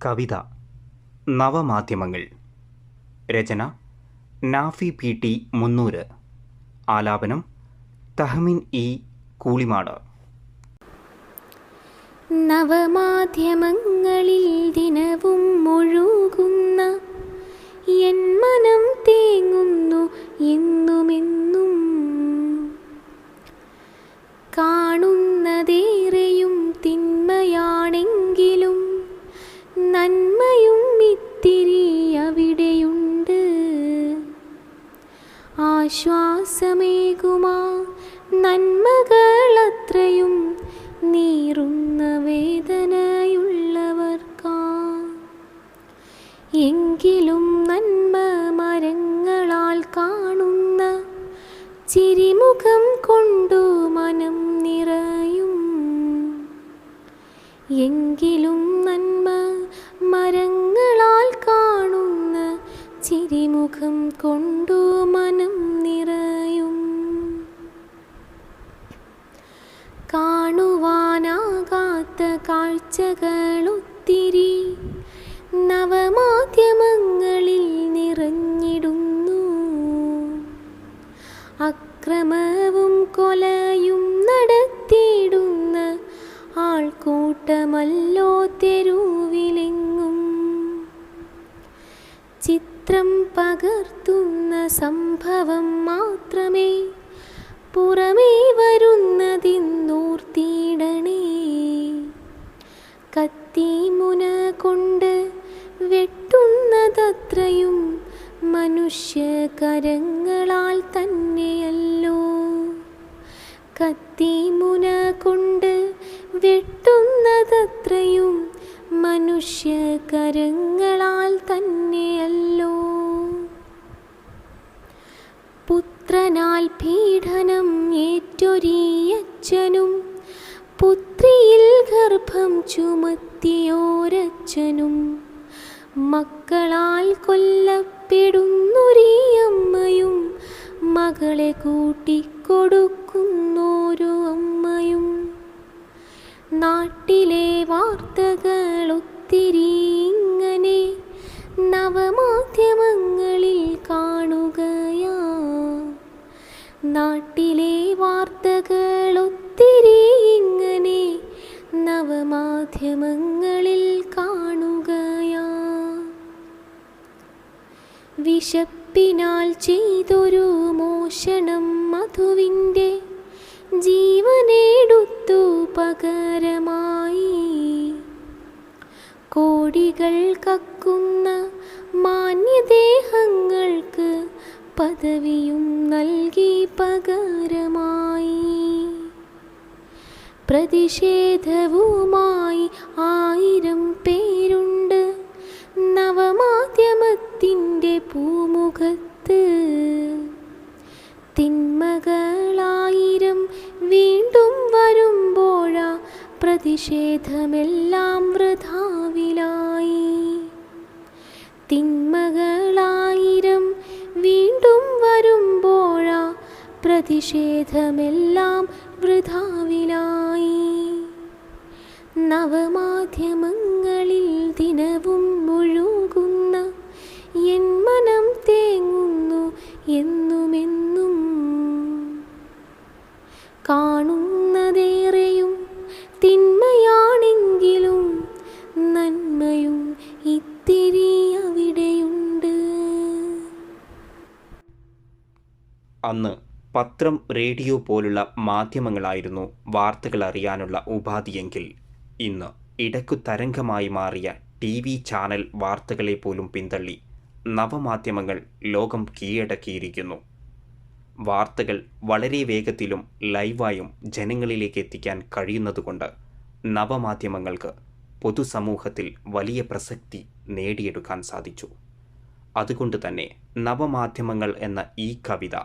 കവിത നവമാധ്യമങ്ങൾ. രചന Nafi PT. Munnur. ആലാപനം തഹ്മിൻ E. Koolimad. നവമാധ്യമങ്ങളിൽ ദിനവും മുഴുകുന്ന N മനം തേങ്ങുന്നു എന്നുമെന്നും. കാണുന്നതേറെയും തിന്മയാണെങ്കിലും നന്മയും ഇത്തിരി അവിടെയുണ്ട്. ആശ്വാസമേകുമാ നന്മകളത്രയും നീറുന്ന വേദനയുള്ളവർക്കാ. എങ്കിലും നന്മ മരങ്ങളാൽ കാണുന്ന ചിരിമുഖം കൊണ്ടു മനം നിറയും. എങ്കിലും നന്മ മരങ്ങളാൽ കാണുന്ന ചിരിമുഖം കൊണ്ടു മനം നിറയും. കാണുവാനാകാത്ത കാഴ്ചകളൊത്തിരി നവമാധ്യമങ്ങളിൽ നിറഞ്ഞിടുന്നു. അക്രമവും കൊലയും നടത്തിയിടുന്ന ആൾക്കൂട്ടമല്ലോ തെരുവിലെങ്ങും. ചിത്രം പകർത്തുന്ന സംഭവം മാത്രമേ പുറമേ വരുന്നതെന്നോർത്തിടണേ. കത്തിമുന കൊണ്ട് വെട്ടുന്നതത്രയും മനുഷ്യകരങ്ങളാൽ തന്നെയല്ലോ. കത്തിമുന കൊണ്ട് വെട്ടുന്നതത്രയും മനുഷ്യകരങ്ങളാൽ തന്നെയല്ലോ. പുത്രനാൽ പീഡനം ഏറ്റൊരിയച്ഛനും പുത്രിയിൽ ഗർഭം ചുമത്തിയോരച്ഛനും മക്കളാൽ കൊല്ലപ്പെടുന്നൊരീ അമ്മയും മകളെ കൂട്ടിക്കൊടുക്കുന്നോരു അമ്മയും. നാട്ടിലെ വാർത്തകളൊത്തിരി ഇങ്ങനെ നവമാധ്യമങ്ങളിൽ കാണുകയാ. നാട്ടിലെ വാർത്തകളൊത്തിരി ഇങ്ങനെ നവമാധ്യമങ്ങളിൽ കാണുകയാ. വിശപ്പിനാൽ ചെയ്തൊരു മോഷണം മധുവിൻ്റെ ജീവനെടുത്തു പകരമായി. കോടികൾ കക്കുന്ന മാന്യദേഹങ്ങൾക്ക് പദവിയും നൽകി പകരമായി. പ്രതിഷേധവുമായി 1000 പേരുണ്ട് നവമാധ്യമത്തിൻ്റെ പൂമുഖത്ത്. തിന്മകളായിരം വീണ്ടും വരുമ്പോഴാ പ്രതിഷേധമെല്ലാം വൃഥാവിലായി. തിന്മകളായിരം വീണ്ടും വരുമ്പോഴാ പ്രതിഷേധമെല്ലാം വൃഥാവിലായി. നവമാധ്യമങ്ങളിൽ ദിനവും മുഴുകുന്ന എൻ മനം തേങ്ങുന്നു എന്നുമെന്നും. കാണുന്നതേറെയും തിന്മയാണെങ്കിലും നന്മയും ഇത്തിരി അവിടെയുണ്ട്. അന്ന് പത്രം, റേഡിയോ പോലുള്ള മാധ്യമങ്ങളായിരുന്നു വാർത്തകൾ അറിയാനുള്ള ഉപാധിയെങ്കിൽ ഇന്ന് ഇടയ്ക്കു തരംഗമായി മാറിയ TV ചാനൽ വാർത്തകളെ പോലും പിന്തള്ളി നവമാധ്യമങ്ങൾ ലോകം കീഴടക്കിയിരിക്കുന്നു. വാർത്തകൾ വളരെ വേഗത്തിലും ലൈവായും ജനങ്ങളിലേക്ക് എത്തിക്കാൻ കഴിയുന്നതുകൊണ്ട് നവമാധ്യമങ്ങൾക്ക് പൊതുസമൂഹത്തിൽ വലിയ പ്രസക്തി നേടിയെടുക്കാൻ സാധിച്ചു. അതുകൊണ്ട് തന്നെ നവമാധ്യമങ്ങൾ എന്ന ഈ കവിത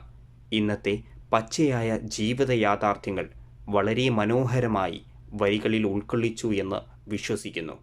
ഇന്നത്തെ പച്ചയായ ജീവിത യാഥാർത്ഥ്യങ്ങൾ വളരെ മനോഹരമായി വരികളിൽ ഉൾക്കൊള്ളിച്ചു എന്ന് വിശ്വസിക്കുന്നു.